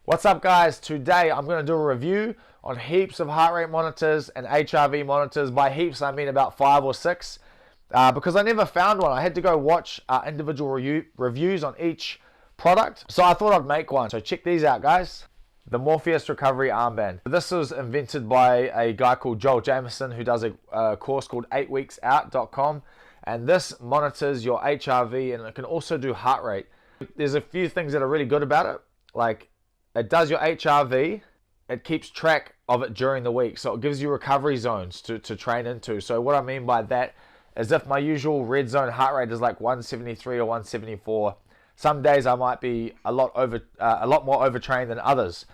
What's up, guys? Today I'm going to do a review on heaps of heart rate monitors and HRV monitors. By heaps I mean about 5 or 6 because I never found one. I had to go watch individual reviews on each product, so I thought I'd make one. So check these out, guys. The Morpheus recovery armband. This was invented by a guy called Joel Jameson, who does a course called 8weeksout.com, and this monitors your HRV and it can also do heart rate. There's a few things that are really good about it, like it does your HRV, it keeps track of it during the week, so it gives you recovery zones to train into. So what I mean by that is if my usual red zone heart rate is like 173 or 174, some days I might be a lot more overtrained than others.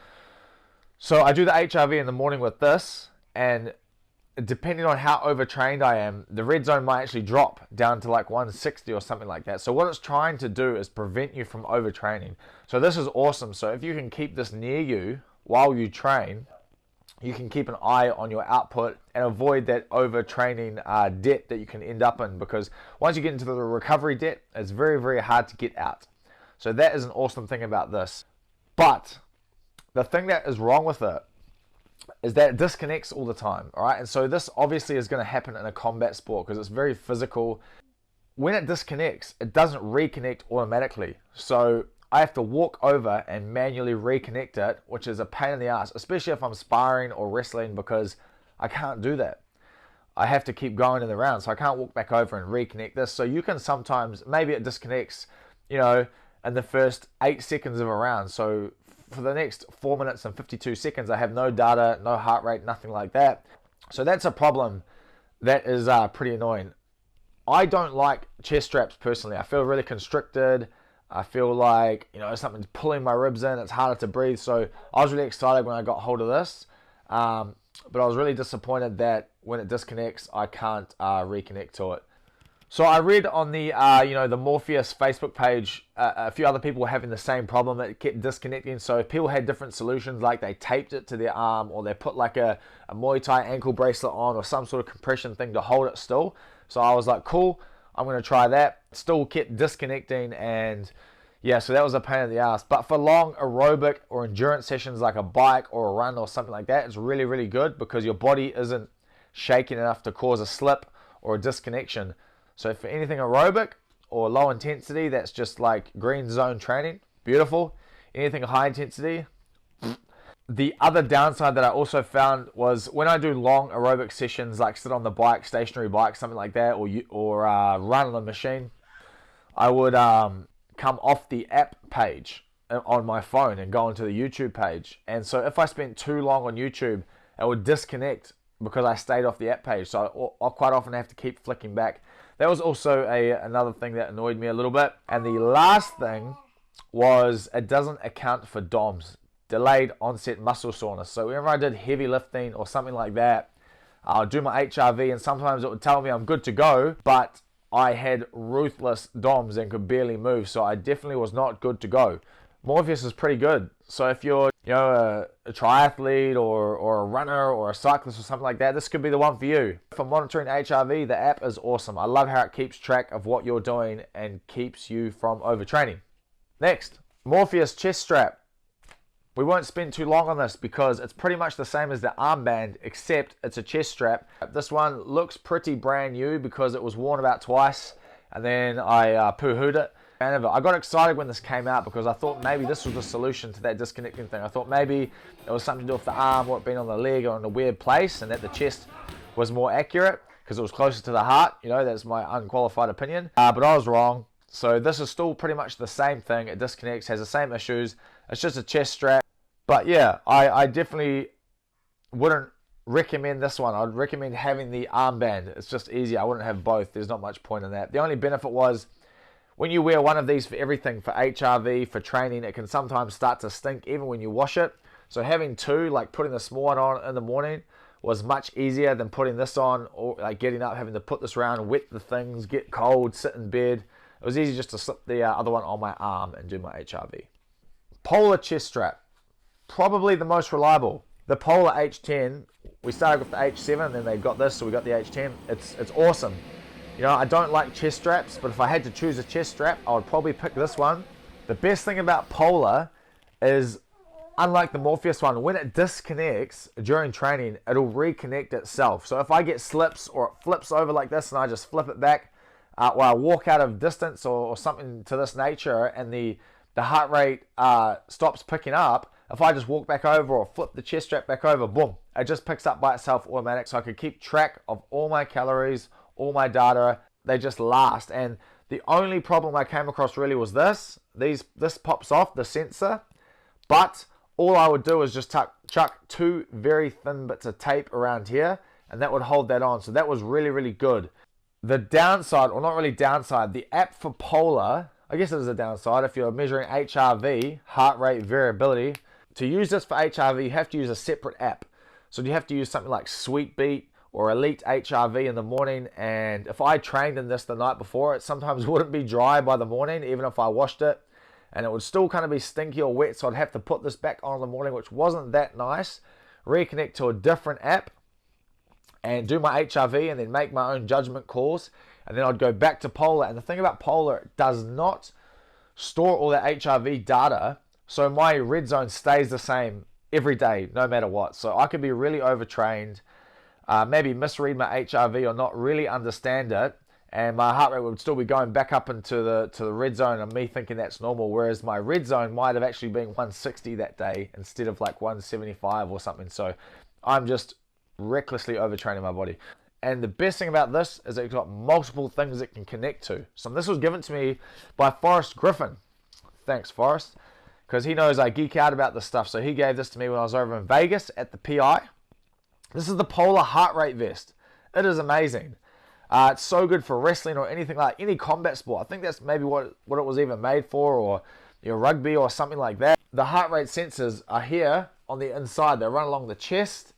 So I do the HRV in the morning with this, and depending on how overtrained I am, the red zone might actually drop down to like 160 or something like that. So what it's trying to do is prevent you from overtraining. So this is awesome. So if you can keep this near you while you train, you can keep an eye on your output and avoid that overtraining debt that you can end up in, because once you get into the recovery debt, it's very, very hard to get out. So that is an awesome thing about this. But the thing that is wrong with it is that it disconnects all the time, all right? And so this obviously is going to happen in a combat sport because it's very physical. When it disconnects, it doesn't reconnect automatically. So I have to walk over and manually reconnect it, which is a pain in the ass, especially if I'm sparring or wrestling, because I can't do that. I have to keep going in the round, so I can't walk back over and reconnect this. So you can sometimes, maybe it disconnects, you know, in the first 8 seconds of a round. So for the next 4 minutes and 52 seconds, I have no data, no heart rate, nothing like that. So that's a problem that is pretty annoying. I don't like chest straps personally. I feel really constricted. I feel like, you know, something's pulling my ribs in. It's harder to breathe. So I was really excited when I got hold of this. But I was really disappointed that when it disconnects, I can't reconnect to it. So I read on the the Morpheus Facebook page, a few other people were having the same problem. It kept disconnecting. So people had different solutions, like they taped it to their arm, or they put like a Muay Thai ankle bracelet on, or some sort of compression thing to hold it still. So I was like, cool, I'm going to try that. Still kept disconnecting, and yeah, so that was a pain in the ass. But for long aerobic or endurance sessions like a bike or a run or something like that, it's really, really good because your body isn't shaking enough to cause a slip or a disconnection. So for anything aerobic or low intensity, that's just like green zone training, beautiful. Anything high intensity. The other downside that I also found was when I do long aerobic sessions, like sit on the bike, stationary bike, something like that, or run on the machine, I would come off the app page on my phone and go into the YouTube page. And so if I spent too long on YouTube, it would disconnect because I stayed off the app page. So I quite often have to keep flicking back. That was also another thing that annoyed me a little bit. And the last thing was it doesn't account for DOMS, delayed onset muscle soreness. So whenever I did heavy lifting or something like that, I'll do my HRV and sometimes it would tell me I'm good to go, but I had ruthless DOMS and could barely move. So I definitely was not good to go. Morpheus is pretty good. So if you're a triathlete or a runner or a cyclist or something like that, this could be the one for you. For monitoring HRV, the app is awesome. I love how it keeps track of what you're doing and keeps you from overtraining. Next, Morpheus chest strap. We won't spend too long on this because it's pretty much the same as the armband, except it's a chest strap. This one looks pretty brand new because it was worn about twice and then I poo-hooed it. I got excited when this came out because I thought maybe this was the solution to that disconnecting thing. I thought maybe it was something to do with the arm or it being on the leg or in a weird place, and that the chest was more accurate because it was closer to the heart. You know, that's my unqualified opinion. But I was wrong. So this is still pretty much the same thing. It disconnects, has the same issues. It's just a chest strap. But yeah, I definitely wouldn't recommend this one. I'd recommend having the armband. It's just easier. I wouldn't have both. There's not much point in that. The only benefit was when you wear one of these for everything, for HRV, for training, it can sometimes start to stink even when you wash it. So having two, like putting the small one on in the morning, was much easier than putting this on, or like getting up, having to put this around, wet the things, get cold, sit in bed. It was easy just to slip the other one on my arm and do my HRV. Polar chest strap, probably the most reliable. The Polar H10, we started with the H7 and then they got this, so we got the H10. It's awesome. You know, I don't like chest straps, but if I had to choose a chest strap, I would probably pick this one. The best thing about Polar is unlike the Morpheus one, when it disconnects during training, it'll reconnect itself. So if I get slips or it flips over like this and I just flip it back, or I walk out of distance or something to this nature and the heart rate stops picking up, if I just walk back over or flip the chest strap back over, boom, it just picks up by itself automatic. So I can keep track of all my calories, all my data. They just last. And the only problem I came across really was this. This pops off, the sensor, but all I would do is just chuck 2 very thin bits of tape around here, and that would hold that on. So that was really, really good. The downside, or not really downside, the app for Polar, I guess it is a downside if you're measuring HRV, heart rate variability. To use this for HRV, you have to use a separate app. So you have to use something like Sweetbeat or Elite HRV in the morning. And if I trained in this the night before, it sometimes wouldn't be dry by the morning, even if I washed it. And it would still kind of be stinky or wet, so I'd have to put this back on in the morning, which wasn't that nice. Reconnect to a different app and do my HRV and then make my own judgment calls. And then I'd go back to Polar. And the thing about Polar, it does not store all that HRV data, so my red zone stays the same every day, no matter what. So I could be really overtrained, maybe misread my HRV or not really understand it, and my heart rate would still be going back up into the red zone and me thinking that's normal, whereas my red zone might have actually been 160 that day instead of like 175 or something. So I'm just recklessly overtraining my body. And the best thing about this is it's got multiple things it can connect to. So this was given to me by Forrest Griffin. Thanks, Forrest, because he knows I geek out about this stuff. So he gave this to me when I was over in Vegas at the PI. This is the Polar heart rate vest. It is amazing. It's so good for wrestling or anything like any combat sport. I think that's maybe what it was even made for, or rugby or something like that. The heart rate sensors are here on the inside. They run along the chest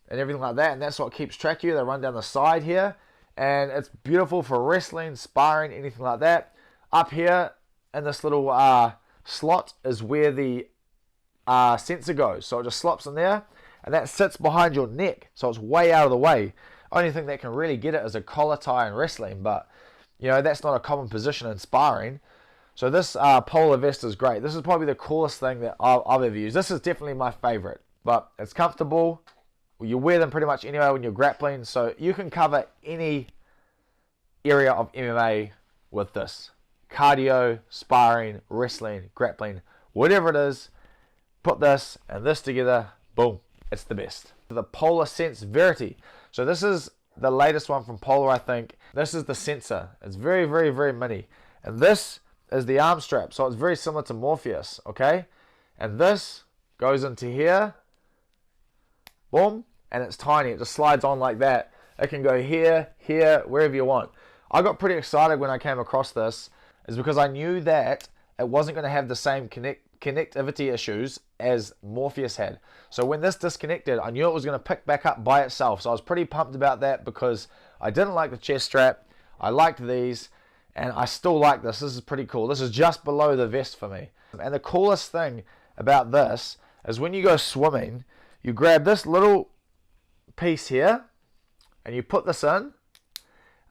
and everything like that, and that's what keeps track of you. They run down the side here, and it's beautiful for wrestling, sparring, anything like that. Up here in this little slot is where the sensor goes. So it just slops in there, and that sits behind your neck, so it's way out of the way. Only thing that can really get it is a collar tie in wrestling, but that's not a common position in sparring. So this Polar vest is great. This is probably the coolest thing that I've ever used. This is definitely my favorite, but it's comfortable. You wear them pretty much anywhere when you're grappling, so you can cover any area of MMA with this. Cardio, sparring, wrestling, grappling, whatever it is, put this and this together, boom, it's the best. The Polar Sense VERITY. So this is the latest one from Polar, I think. This is the sensor. It's very, very, very mini. And this is the arm strap, so it's very similar to Morpheus, okay? And this goes into here, boom, and it's tiny. It just slides on like that. It can go here, here, wherever you want. I got pretty excited when I came across this, is because I knew that it wasn't going to have the same connectivity issues as Morpheus had. So when this disconnected, I knew it was going to pick back up by itself. So I was pretty pumped about that, because I didn't like the chest strap. I liked these, and I still like this. This is pretty cool. This is just below the vest for me. And the coolest thing about this is when you go swimming, you grab this little piece here and you put this in,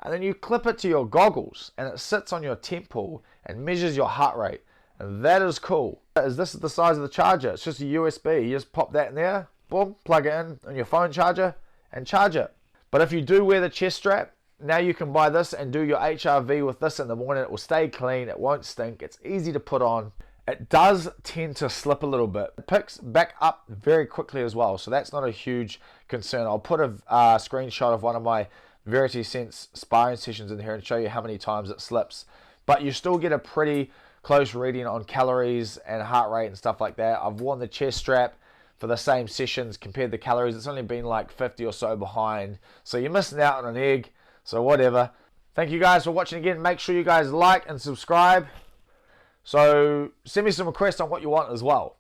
and then you clip it to your goggles, and it sits on your temple and measures your heart rate. And that is cool. This is the size of the charger. It's just a USB. You just pop that in there, boom, plug it in on your phone charger and charge it. But if you do wear the chest strap, now you can buy this and do your HRV with this in the morning. It will stay clean. It won't stink. It's easy to put on. It does tend to slip a little bit. It picks back up very quickly as well, so that's not a huge concern. I'll put a screenshot of one of my VERITY Sense sparring sessions in here and show you how many times it slips. But you still get a pretty close reading on calories and heart rate and stuff like that. I've worn the chest strap for the same sessions, compared the calories. It's only been like 50 or so behind. So you're missing out on an egg, so whatever. Thank you guys for watching again. Make sure you guys like and subscribe. So send me some requests on what you want as well.